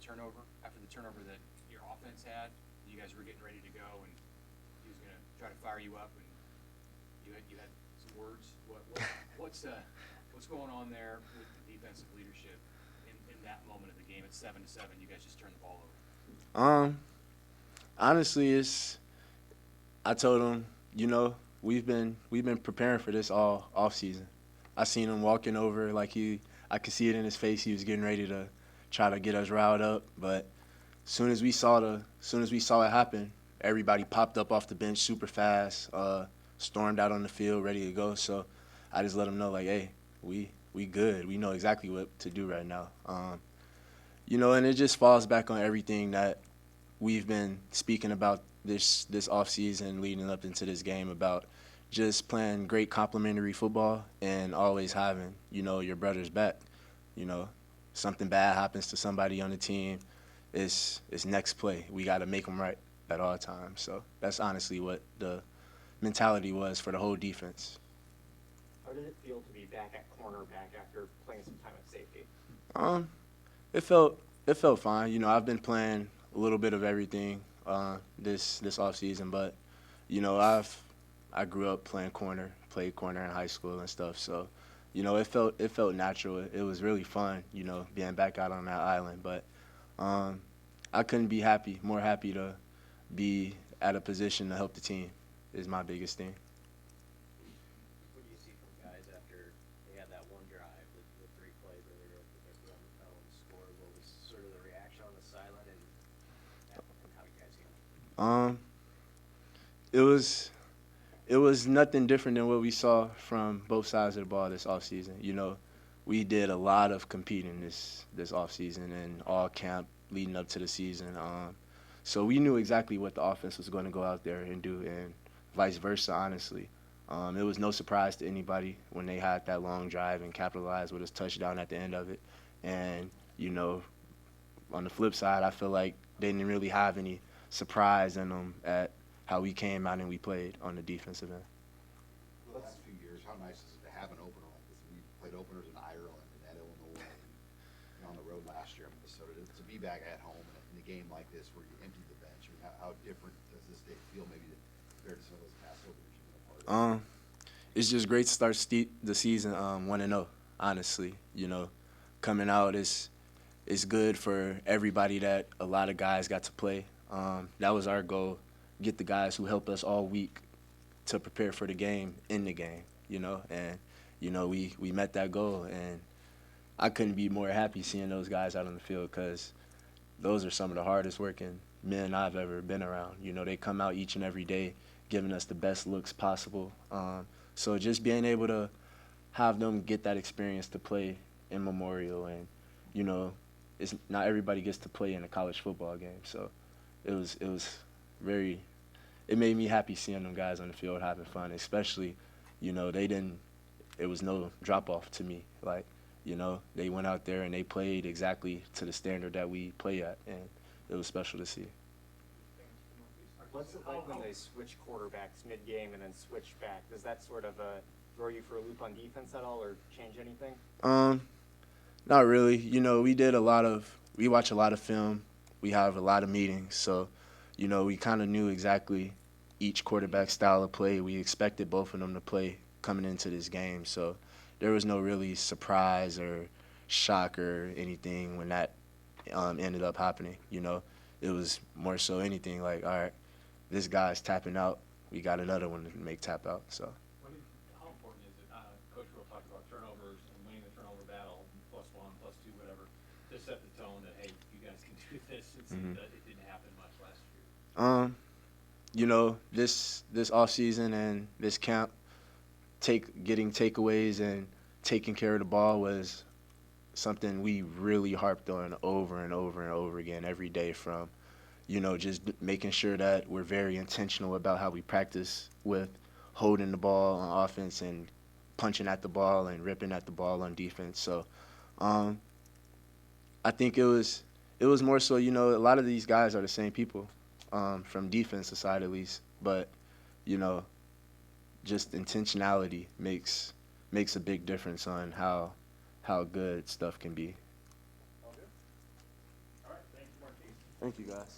turnover, after the turnover that your offense had, you guys were getting ready to go, and he was going to try to fire you up, and you had some words. What's going on there with the defensive leadership in that moment of the game? It's 7-7. You guys just turned the ball over. Honestly, I told him, we've been preparing for this all off season. I seen him walking over I could see it in his face. He was getting ready to try to get us riled up, but soon as we saw it happen, everybody popped up off the bench super fast, stormed out on the field, ready to go. So I just let them know, like, hey, we good. We know exactly what to do right now. And it just falls back on everything that we've been speaking about this offseason leading up into this game about just playing great complementary football and always having, your brother's back. Something bad happens to somebody on the team, it's next play. We got to make them right at all times. So that's honestly what the mentality was for the whole defense. How did it feel to be back at cornerback after playing some time at safety? It felt fine. I've been playing a little bit of everything this offseason, but I grew up playing corner, played corner in high school and stuff. So, it felt natural. It was really fun, being back out on that island. But I couldn't be more happy to be at a position to help the team is my biggest thing. What do you see from guys after they had that one drive, the 3 plays where they were on the pedal and scored? What was sort of the reaction on the sideline and how you guys handled it? It was nothing different than what we saw from both sides of the ball this offseason. We did a lot of competing this offseason and all camp leading up to the season. So we knew exactly what the offense was going to go out there and do, and vice versa, honestly. It was no surprise to anybody when they had that long drive and capitalized with a touchdown at the end of it. And, on the flip side, I feel like they didn't really have any surprise in them at how we came out and we played on the defensive end. The last few years, how nice is it to have an opener like this? We played openers in Ireland and at Illinois and on the road last year in Minnesota. To be back at home in a game like this where you empty the bench, how different does this day feel maybe compared to some of those past openers you've been a part of? It's just great to start the season 1-0, honestly. Coming out is good for everybody that a lot of guys got to play. That was our goal, get the guys who helped us all week to prepare for the game in the game, and, we met that goal, and I couldn't be more happy seeing those guys out on the field because those are some of the hardest working men I've ever been around. They come out each and every day giving us the best looks possible. So just being able to have them get that experience to play in Memorial and, it's not everybody gets to play in a college football game. So it made me happy seeing them guys on the field having fun, especially, it was no drop off to me. Like, they went out there and they played exactly to the standard that we play at, and it was special to see. What's it like when they switch quarterbacks mid-game and then switch back? Does that sort of throw you for a loop on defense at all or change anything? Not really. We watch a lot of film. We have a lot of meetings. So, we kind of knew exactly each quarterback style of play. We expected both of them to play coming into this game. So there was no really surprise or shock or anything when that ended up happening. It was more so anything like, all right, this guy's tapping out. We got another one to make tap out. So. How important is it? Coach Will talked about turnovers and winning the turnover battle, +1, +2, whatever, to set the tone that, hey, you guys can do this. It seemed that it didn't happen much last year. This off season and this camp, getting takeaways and taking care of the ball was something we really harped on over and over and over again every day from, just making sure that we're very intentional about how we practice with holding the ball on offense and punching at the ball and ripping at the ball on defense. So I think it was more so, a lot of these guys are the same people from defensive side at least, but, just intentionality makes a big difference on how good stuff can be. All right, thanks. Thank you, guys.